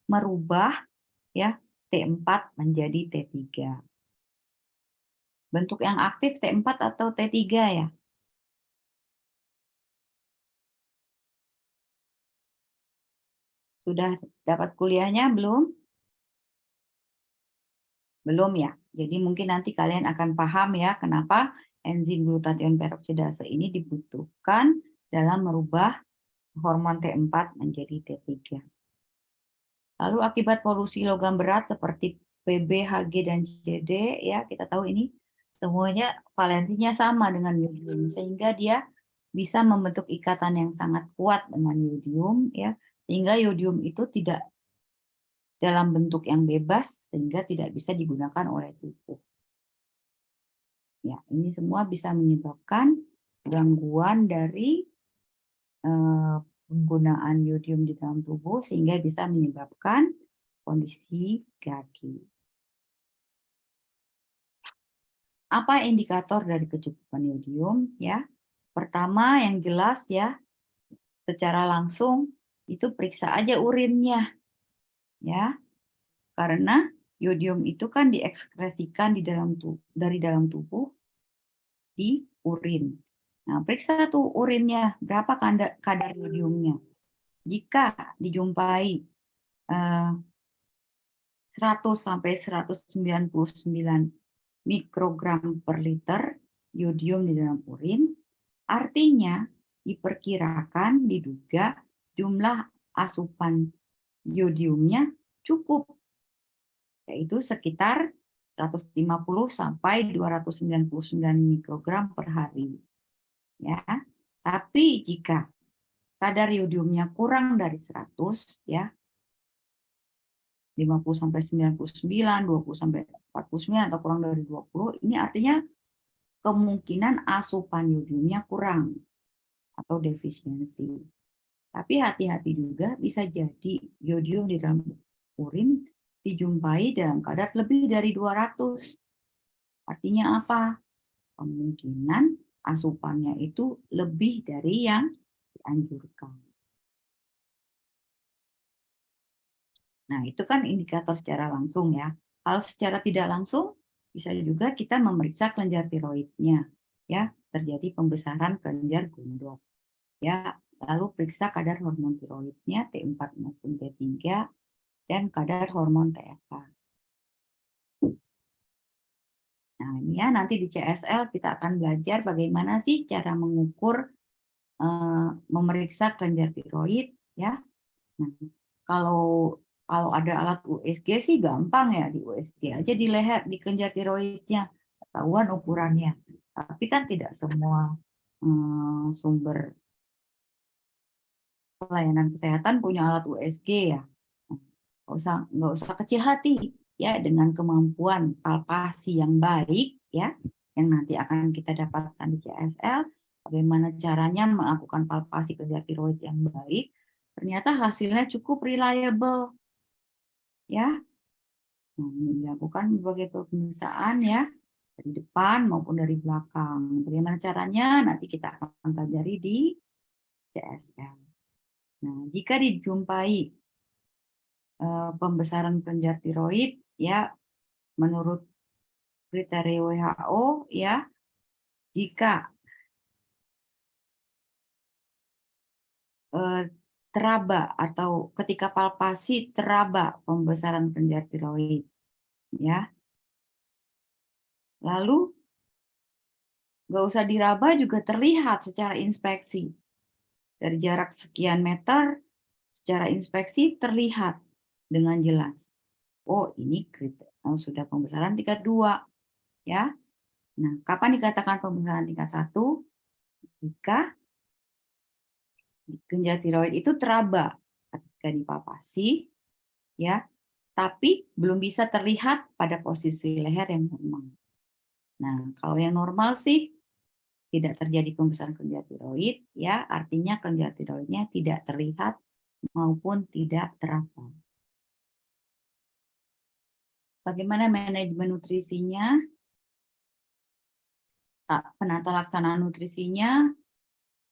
merubah ya T4 menjadi T3. Bentuk yang aktif T4 atau T3 ya? Sudah dapat kuliahnya belum? Belum ya. Jadi mungkin nanti kalian akan paham ya kenapa enzim glutathione peroksidase ini dibutuhkan dalam merubah hormon T4 menjadi T3. Lalu akibat polusi logam berat seperti Pb, Hg, dan Cd, ya kita tahu ini semuanya valensinya sama dengan yodium, sehingga dia bisa membentuk ikatan yang sangat kuat dengan yodium, ya, sehingga yodium itu tidak dalam bentuk yang bebas, sehingga tidak bisa digunakan oleh tubuh. Ya, ini semua bisa menyebabkan gangguan dari penggunaan yodium di dalam tubuh sehingga bisa menyebabkan kondisi gagi. Apa indikator dari kecukupan yodium ya? Pertama yang jelas ya, secara langsung itu periksa aja urinnya. Ya. Karena yodium itu kan diekskresikan dari dalam tubuh di urin. Nah, periksa tuh urinnya, berapa kadar yodiumnya. Jika dijumpai 100 sampai 199 mikrogram per liter yodium di dalam urin, artinya diperkirakan diduga jumlah asupan yodiumnya cukup, yaitu sekitar 150 sampai 299 mikrogram per hari. Ya, tapi jika kadar yodiumnya kurang dari 100 ya, 50 sampai 99, 20 sampai 49 atau kurang dari 20, ini artinya kemungkinan asupan yodiumnya kurang atau defisiensi. Tapi hati-hati juga bisa jadi yodium di dalam urin dijumpai dalam kadar lebih dari 200. Artinya apa? Kemungkinan asupannya itu lebih dari yang dianjurkan. Nah, itu kan indikator secara langsung ya. Kalau secara tidak langsung, bisa juga kita memeriksa kelenjar tiroidnya. Ya, terjadi pembesaran kelenjar gondok. Ya, lalu periksa kadar hormon tiroidnya T4 maupun T3 dan kadar hormon TSH. Nah, ini ya nanti di CSL kita akan belajar bagaimana sih cara mengukur memeriksa kelenjar tiroid ya. Nah, kalau ada alat USG sih gampang ya, di USG aja di leher, di kelenjar tiroidnya ketahuan ukurannya. Tapi kan tidak semua sumber pelayanan kesehatan punya alat USG ya. Nggak usah kecil hati ya, dengan kemampuan palpasi yang baik ya, yang nanti akan kita dapatkan di CSL, bagaimana caranya melakukan palpasi kelenjar tiroid yang baik, ternyata hasilnya cukup reliable ya. Nah, dilakukan berbagai pemeriksaan ya, dari depan maupun dari belakang. Bagaimana caranya nanti kita akan pelajari di CSL. Nah, jika dijumpai pembesaran kelenjar tiroid, ya menurut kriteria WHO, ya jika teraba atau ketika palpasi teraba pembesaran kelenjar tiroid, ya. Lalu nggak usah diraba juga terlihat secara inspeksi dari jarak sekian meter, secara inspeksi terlihat dengan jelas. Oh, ini sudah pembesaran tingkat 2, ya. Nah, kapan dikatakan pembesaran tingkat 1? Jika kelenjar tiroid itu teraba ketika dipalpasi, ya, tapi belum bisa terlihat pada posisi leher yang normal. Nah, kalau yang normal sih tidak terjadi pembesaran kelenjar tiroid, ya, artinya kelenjar tiroidnya tidak terlihat maupun tidak teraba. Bagaimana manajemen nutrisinya? Penata laksanaan nutrisinya,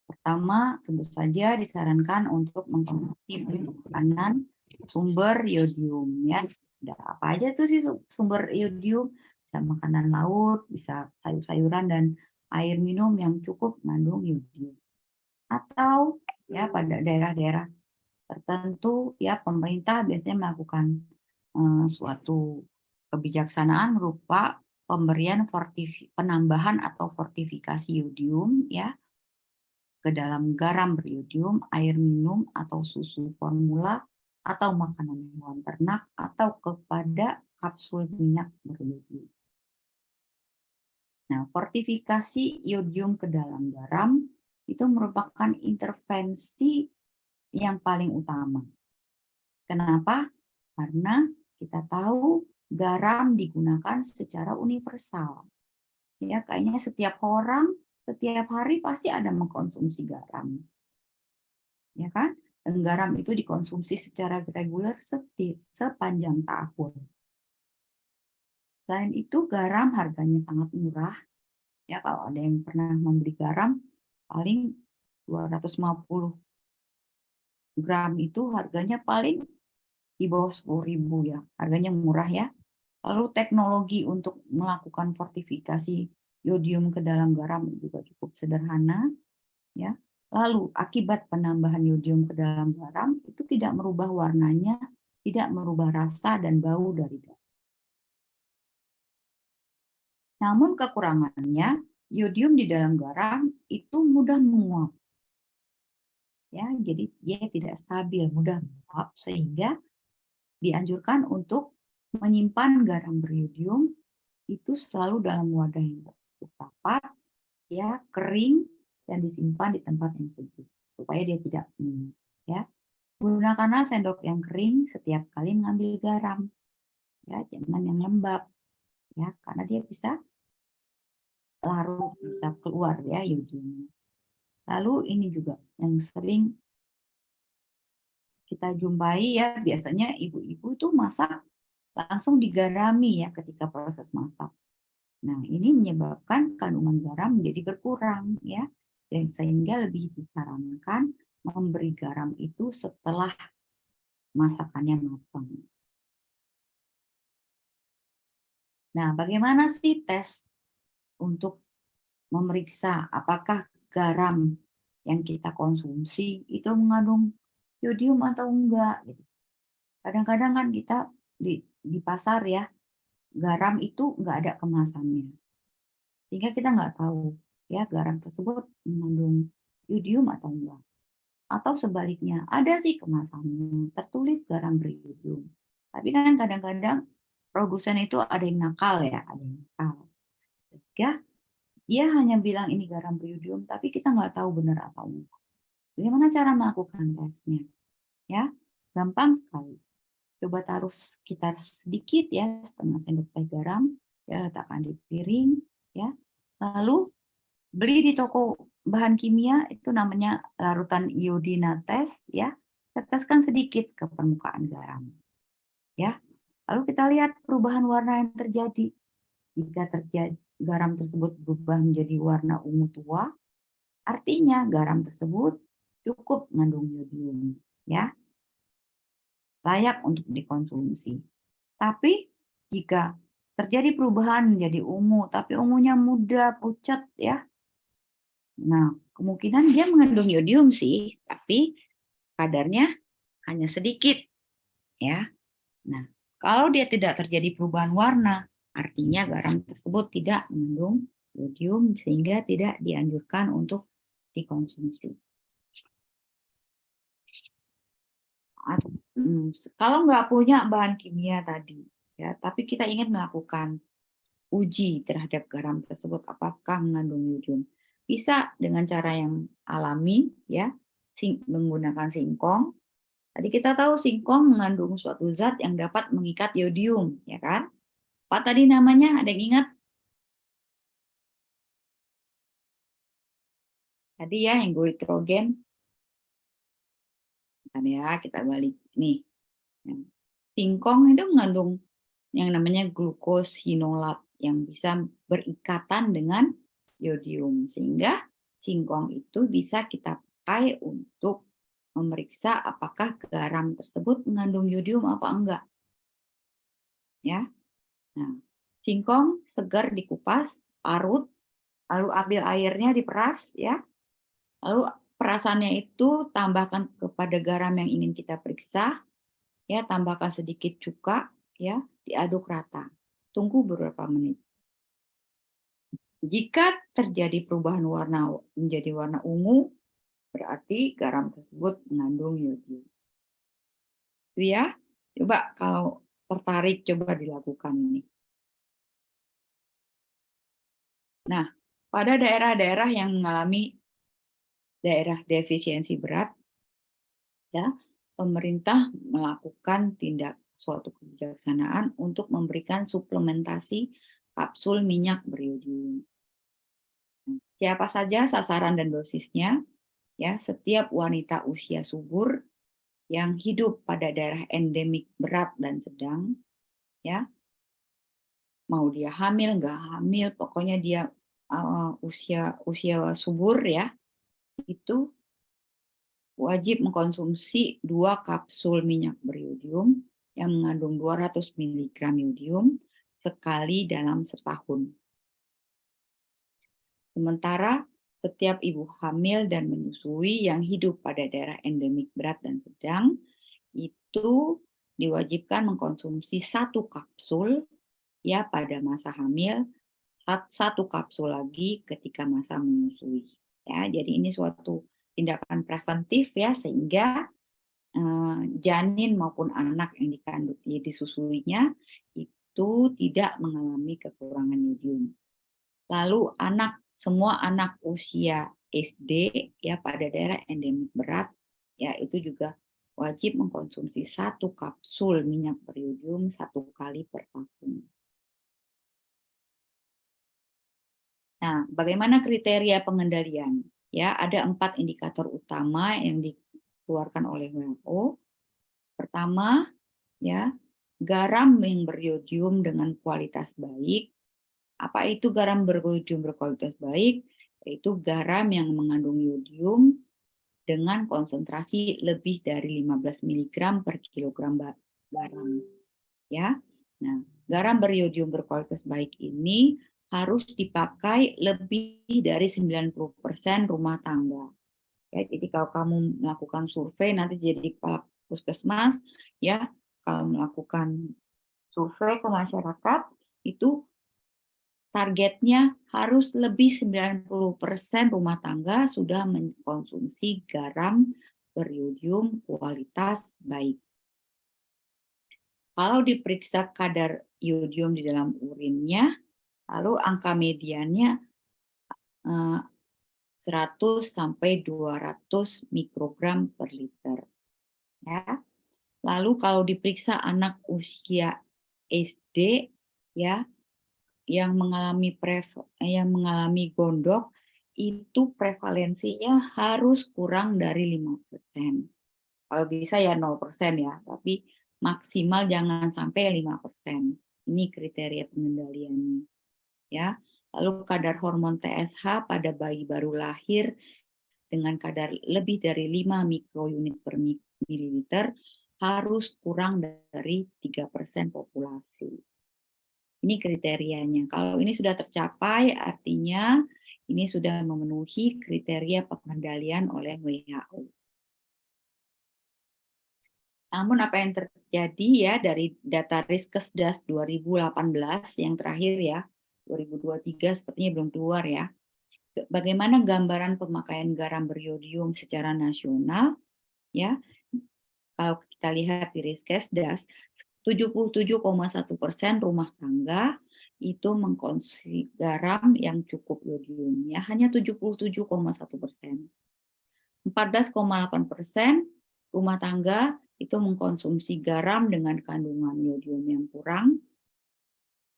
pertama tentu saja disarankan untuk mengkonsumsi makanan sumber iodium, ya. Ada apa aja tuh sih sumber iodium? Bisa makanan laut, bisa sayur-sayuran dan air minum yang cukup mengandung iodium. Atau ya pada daerah-daerah tertentu, ya pemerintah biasanya melakukan suatu kebijaksanaan berupa pemberian penambahan atau fortifikasi iodium, ya, ke dalam garam beriodium, air minum atau susu formula atau makanan hewan ternak atau kepada kapsul minyak beriodium. Nah, fortifikasi iodium ke dalam garam itu merupakan intervensi yang paling utama. Kenapa? Karena kita tahu garam digunakan secara universal. Ya, kayaknya setiap orang setiap hari pasti ada mengkonsumsi garam. Ya kan? Dan garam itu dikonsumsi secara reguler sepanjang tahun. Selain itu garam harganya sangat murah. Ya, kalau ada yang pernah membeli garam paling 250 gram itu harganya paling di bawah 10.000 ya. Harganya murah ya. Lalu teknologi untuk melakukan fortifikasi iodium ke dalam garam juga cukup sederhana, ya. Lalu akibat penambahan iodium ke dalam garam itu tidak merubah warnanya, tidak merubah rasa dan bau dari garam. Namun kekurangannya, iodium di dalam garam itu mudah menguap. Ya, jadi dia tidak stabil, mudah menguap sehingga dianjurkan untuk menyimpan garam beriodium itu selalu dalam wadah yang rapat, ya, kering dan disimpan di tempat yang sejuk supaya dia tidak menguap, ya. Gunakanlah sendok yang kering setiap kali mengambil garam, ya, jangan yang lembab, ya, karena dia bisa larut, bisa keluar ya iodiumnya. Lalu ini juga yang sering kita jumpai ya, biasanya ibu-ibu tuh masak langsung digarami ya ketika proses masak. Nah, ini menyebabkan kandungan garam menjadi berkurang ya, dan sehingga lebih disarankan memberi garam itu setelah masakannya matang. Nah, bagaimana sih tes untuk memeriksa apakah garam yang kita konsumsi itu mengandung iodium atau enggak? Kadang-kadang kan kita di pasar ya, garam itu enggak ada kemasannya. Sehingga kita nggak tahu ya garam tersebut mengandung iodium atau enggak. Atau sebaliknya, ada sih kemasannya tertulis garam beriodium. Tapi kan kadang-kadang produsen itu ada yang nakal ya, ada yang nakal. Sehingga dia hanya bilang ini garam beriodium, tapi kita nggak tahu benar atau enggak. Bagaimana cara melakukan tesnya? Ya, gampang sekali. Coba taruh sekitar sedikit ya, setengah sendok teh garam, ya, letakkan di piring, ya. Lalu beli di toko bahan kimia itu namanya larutan iodina test, ya. Teteskan sedikit ke permukaan garam, ya. Lalu kita lihat perubahan warna yang terjadi. Jika terjadi garam tersebut berubah menjadi warna ungu tua, artinya garam tersebut cukup mengandung yodium, ya, layak untuk dikonsumsi. Tapi jika terjadi perubahan menjadi ungu, tapi ungunya muda, pucat, ya, nah kemungkinan dia mengandung yodium sih, tapi kadarnya hanya sedikit, ya. Nah, kalau dia tidak terjadi perubahan warna, artinya garam tersebut tidak mengandung yodium sehingga tidak dianjurkan untuk dikonsumsi. Kalau nggak punya bahan kimia tadi, ya, tapi kita ingin melakukan uji terhadap garam tersebut apakah mengandung yodium, bisa dengan cara yang alami, ya, menggunakan singkong. Tadi kita tahu singkong mengandung suatu zat yang dapat mengikat yodium, ya kan? Apa tadi namanya? Ada yang ingat? Tadi ya, yang nitrogen. Bentar ya, kita balik nih. Singkong itu mengandung yang namanya glukosinolat yang bisa berikatan dengan yodium, sehingga singkong itu bisa kita pakai untuk memeriksa apakah garam tersebut mengandung yodium apa enggak. Ya. Nah, singkong segar dikupas, parut, lalu ambil airnya diperas, ya. Lalu perasannya itu tambahkan kepada garam yang ingin kita periksa, ya, tambahkan sedikit cuka, ya, diaduk rata. Tunggu beberapa menit. Jika terjadi perubahan warna menjadi warna ungu, berarti garam tersebut mengandung yodium. Itu ya. Coba kalau tertarik, coba dilakukan ini. Nah, pada daerah-daerah yang mengalami daerah defisiensi berat, ya, pemerintah melakukan suatu kebijaksanaan untuk memberikan suplementasi kapsul minyak beriodium. Siapa saja sasaran dan dosisnya? Ya, setiap wanita usia subur yang hidup pada daerah endemik berat dan sedang, ya, mau dia hamil nggak hamil, pokoknya dia usia subur, ya, itu wajib mengkonsumsi 2 kapsul minyak beriodium yang mengandung 200 mg yodium sekali dalam setahun. Sementara setiap ibu hamil dan menyusui yang hidup pada daerah endemik berat dan sedang itu diwajibkan mengkonsumsi 1 kapsul, ya, pada masa hamil, 1 kapsul lagi ketika masa menyusui. Ya, jadi ini suatu tindakan preventif, ya, sehingga janin maupun anak yang disusuinya itu tidak mengalami kekurangan yodium. Lalu semua anak usia SD, ya, pada daerah endemik berat, ya, itu juga wajib mengkonsumsi 1 kapsul minyak beriodium 1 kali per tahun. Nah, bagaimana kriteria pengendalian? Ya, ada 4 indikator utama yang dikeluarkan oleh WHO. Pertama, ya, garam yang beriodium dengan kualitas baik. Apa itu garam beriodium berkualitas baik? Yaitu garam yang mengandung yodium dengan konsentrasi lebih dari 15 mg per kilogram garam. Ya. Nah, garam beriodium berkualitas baik ini harus dipakai lebih dari 90% rumah tangga. Ya, jadi kalau kamu melakukan survei nanti jadi Pak Puskesmas, ya, kalau melakukan survei ke masyarakat itu targetnya harus lebih 90% rumah tangga sudah mengkonsumsi garam beriodium kualitas baik. Kalau diperiksa kadar yodium di dalam urinnya, lalu angka mediannya 100 sampai 200 mikrogram per liter. Ya. Lalu kalau diperiksa anak usia SD, ya, yang mengalami gondok, itu prevalensinya harus kurang dari 5%. Kalau bisa ya 0% ya, tapi maksimal jangan sampai 5%. Ini kriteria pengendaliannya. Ya. Lalu kadar hormon TSH pada bayi baru lahir dengan kadar lebih dari 5 mikrounit per mililiter harus kurang dari 3% populasi. Ini kriterianya. Kalau ini sudah tercapai, artinya ini sudah memenuhi kriteria pengendalian oleh WHO. Namun apa yang terjadi ya dari data Riskesdas 2018 yang terakhir ya, 2023 sepertinya belum keluar ya. Bagaimana gambaran pemakaian garam beriodium secara nasional ya? Kalau kita lihat di Riskesdas, 77,1% rumah tangga itu mengkonsumsi garam yang cukup iodium, ya hanya 77,1%. 14,8% rumah tangga itu mengkonsumsi garam dengan kandungan iodium yang kurang.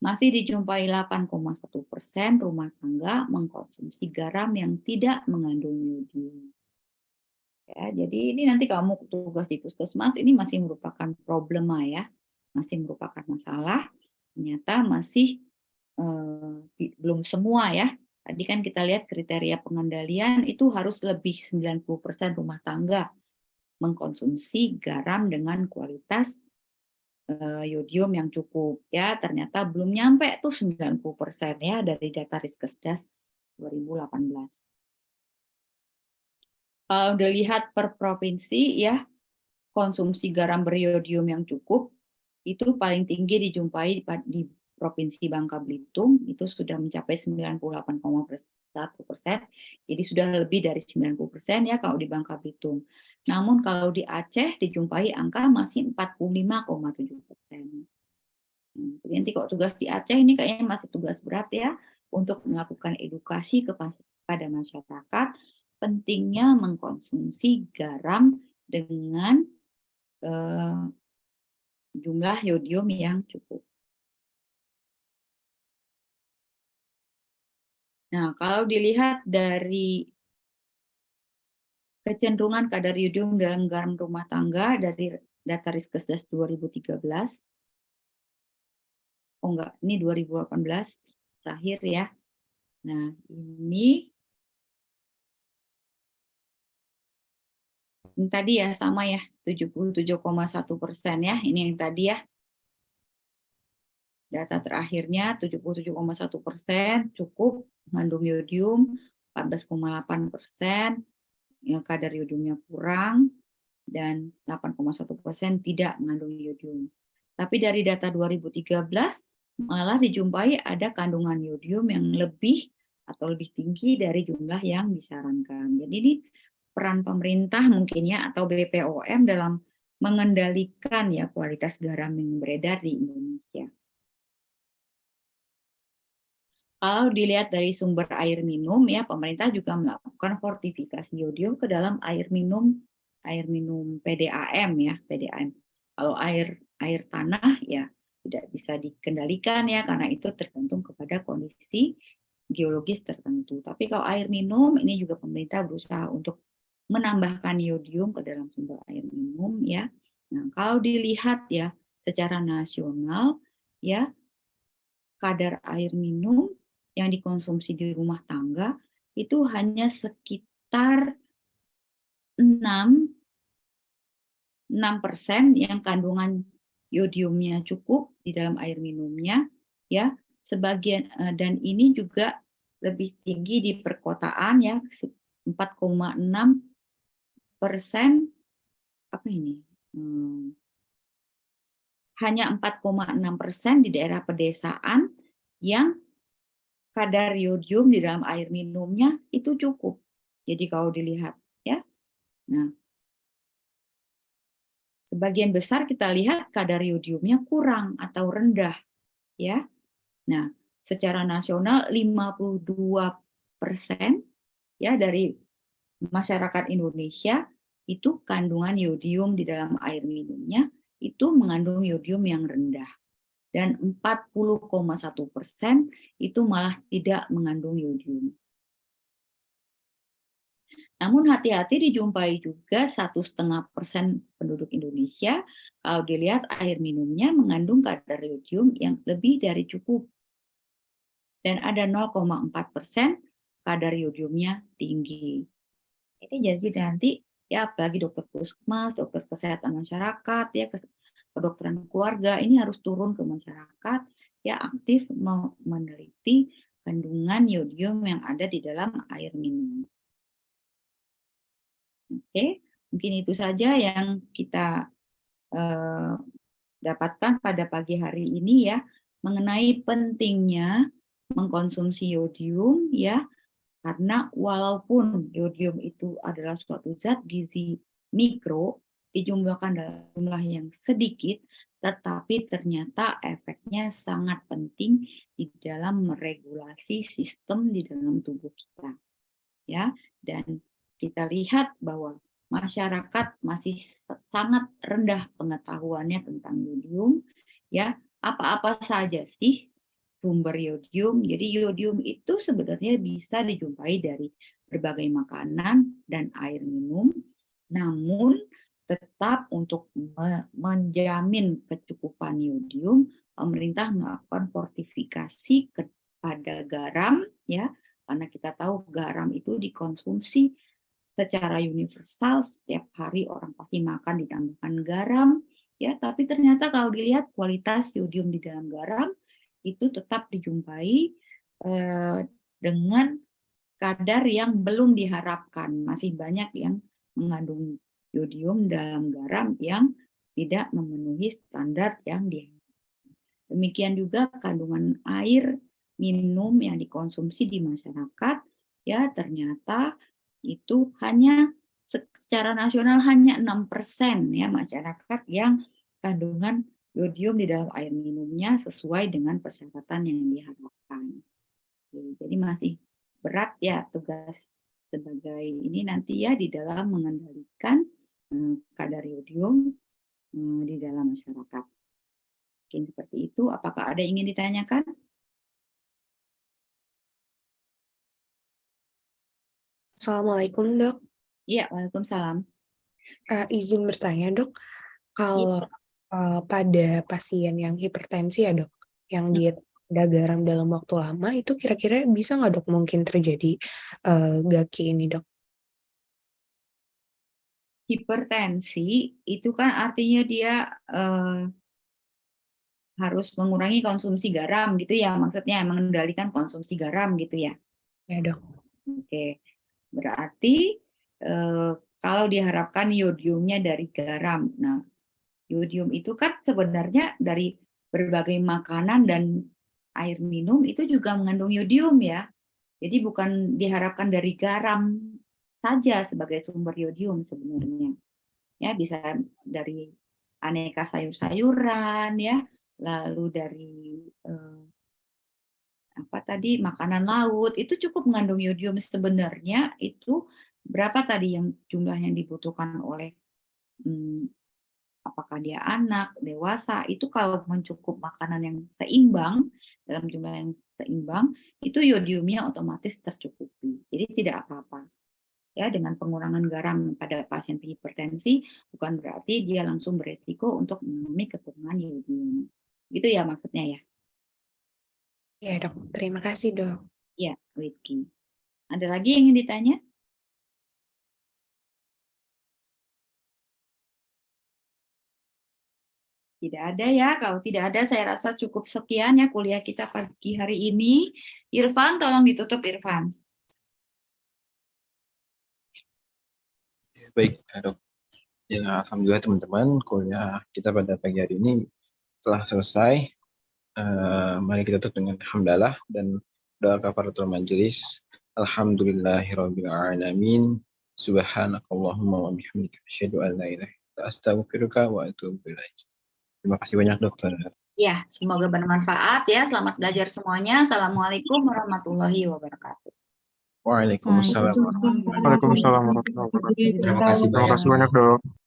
Masih dijumpai 8,1% rumah tangga mengkonsumsi garam yang tidak mengandung iodium. Ya, jadi ini nanti kamu tugas di puskesmas ini masih merupakan problema ya, masih merupakan masalah. Ternyata masih belum semua ya. Tadi kan kita lihat kriteria pengendalian itu harus lebih 90% rumah tangga mengkonsumsi garam dengan kualitas iodium yang cukup ya. Ternyata belum nyampe tuh 90% ya dari data Riskesdas 2018. Kalau dilihat per provinsi ya, konsumsi garam beriodium yang cukup itu paling tinggi dijumpai di Provinsi Bangka Belitung, itu sudah mencapai 98,1%, jadi sudah lebih dari 90% ya kalau di Bangka Belitung. Namun kalau di Aceh dijumpai angka masih 45,7%. Jadi nanti kok tugas di Aceh ini kayaknya masih tugas berat ya, untuk melakukan edukasi kepada masyarakat pentingnya mengkonsumsi garam dengan jumlah iodium yang cukup. Nah, kalau dilihat dari kecenderungan kadar iodium dalam garam rumah tangga dari data Riskesdas 2013, oh enggak, ini 2018 terakhir ya. Nah, ini tadi ya sama ya, 77,1% ya, ini yang tadi ya. Data terakhirnya 77,1% cukup mengandung iodium, 14,8% yang kadar iodiumnya kurang, dan 8,1% tidak mengandung iodium. Tapi dari data 2013 malah dijumpai ada kandungan iodium yang lebih atau lebih tinggi dari jumlah yang disarankan. Jadi ini peran pemerintah mungkin ya atau BPOM dalam mengendalikan ya kualitas garam yang beredar di Indonesia. Kalau dilihat dari sumber air minum ya, pemerintah juga melakukan fortifikasi iodium ke dalam air minum PDAM ya, PDAM. Kalau air tanah ya tidak bisa dikendalikan ya, karena itu tergantung kepada kondisi geologis tertentu. Tapi kalau air minum ini juga pemerintah berusaha untuk menambahkan iodium ke dalam sumber air minum ya. Nah, kalau dilihat ya secara nasional ya, kadar air minum yang dikonsumsi di rumah tangga itu hanya sekitar 6% yang kandungan iodiumnya cukup di dalam air minumnya ya. Sebagian dan ini juga lebih tinggi di perkotaan ya, 4,6%. Apa ini? Hanya 4,6% di daerah pedesaan yang kadar iodium di dalam air minumnya itu cukup. Jadi kalau dilihat ya, nah sebagian besar kita lihat kadar iodiumnya kurang atau rendah ya. Nah, secara nasional 52% ya dari masyarakat Indonesia itu kandungan iodium di dalam air minumnya itu mengandung iodium yang rendah. Dan 40,1% itu malah tidak mengandung iodium. Namun hati-hati dijumpai juga 1,5% penduduk Indonesia kalau dilihat air minumnya mengandung kadar iodium yang lebih dari cukup. dan ada 0,4% kadar yodiumnya tinggi. Ini jadi nanti ya apalagi dokter puskesmas, dokter kesehatan masyarakat, ya kedokteran keluarga ini harus turun ke masyarakat ya aktif meneliti kandungan yodium yang ada di dalam air minum. Oke, mungkin itu saja yang kita dapatkan pada pagi hari ini ya mengenai pentingnya mengkonsumsi yodium ya, karena walaupun yodium itu adalah suatu zat gizi mikro dijumlahkan dalam jumlah yang sedikit, tetapi ternyata efeknya sangat penting di dalam meregulasi sistem di dalam tubuh kita ya. Dan kita lihat bahwa masyarakat masih sangat rendah pengetahuannya tentang yodium ya. Apa-apa saja sih sumber yodium? Jadi yodium itu sebenarnya bisa dijumpai dari berbagai makanan dan air minum, namun tetap untuk menjamin kecukupan yodium, pemerintah melakukan fortifikasi kepada garam ya, karena kita tahu garam itu dikonsumsi secara universal, setiap hari orang pasti makan ditambahkan garam ya, tapi ternyata kalau dilihat kualitas yodium di dalam garam itu tetap dijumpai dengan kadar yang belum diharapkan. Masih banyak yang mengandung yodium dalam garam yang tidak memenuhi standar yang diharapkan. Demikian juga kandungan air minum yang dikonsumsi di masyarakat, ya ternyata itu hanya secara nasional hanya 6% ya masyarakat yang kandungan yodium di dalam air minumnya sesuai dengan persyaratan yang diharapkan. Jadi masih berat ya tugas sebagai ini nanti ya di dalam mengendalikan kadar yodium di dalam masyarakat. Mungkin seperti itu. Apakah ada yang ingin ditanyakan? Assalamualaikum, Dok. Iya, waalaikumsalam. Izin bertanya, Dok. Kalau pada pasien yang hipertensi ya, Dok, yang diet rendah garam dalam waktu lama, itu kira-kira bisa nggak, Dok, mungkin terjadi GAKI ini, Dok? Hipertensi itu kan artinya dia harus mengurangi konsumsi garam gitu ya, maksudnya mengendalikan konsumsi garam gitu ya. Ya, Dok. Oke, berarti kalau diharapkan yodiumnya dari garam. Nah, yodium itu kan sebenarnya dari berbagai makanan dan air minum itu juga mengandung yodium ya. Jadi bukan diharapkan dari garam saja sebagai sumber yodium sebenarnya. Ya, bisa dari aneka sayur-sayuran ya, lalu dari makanan laut itu cukup mengandung yodium. Sebenarnya itu berapa tadi yang jumlah yang dibutuhkan oleh apakah dia anak, dewasa, itu kalau mencukup makanan yang seimbang, dalam jumlah yang seimbang, itu yodiumnya otomatis tercukupi. Jadi tidak apa-apa. Ya, dengan pengurangan garam pada pasien hipertensi, bukan berarti dia langsung beresiko untuk mengalami kekurangan yodium. Gitu ya maksudnya ya? Ya, Dok. Terima kasih, Dok. Ya, Witki. Ada lagi yang ingin ditanya? Tidak ada ya, kalau tidak ada saya rasa cukup sekian ya kuliah kita pagi hari ini. Irfan, tolong ditutup Irfan. Baik, Dok. Ya, alhamdulillah teman-teman, kuliah kita pada pagi hari ini telah selesai. Mari kita tutup dengan hamdalah dan doa kafaratul majelis. Alhamdulillahirabbil alamin. Subhanakallahumma wa bihamdika asyhadu an la ilaha illa anta astaghfiruka wa atubu ilaik. Terima kasih banyak, Dokter. Ya, semoga bermanfaat ya. Selamat belajar semuanya. Assalamualaikum warahmatullahi wabarakatuh. Waalaikumsalam. Waalaikumsalam warahmatullahi wabarakatuh. Terima kasih Terima kasih banyak, Dok.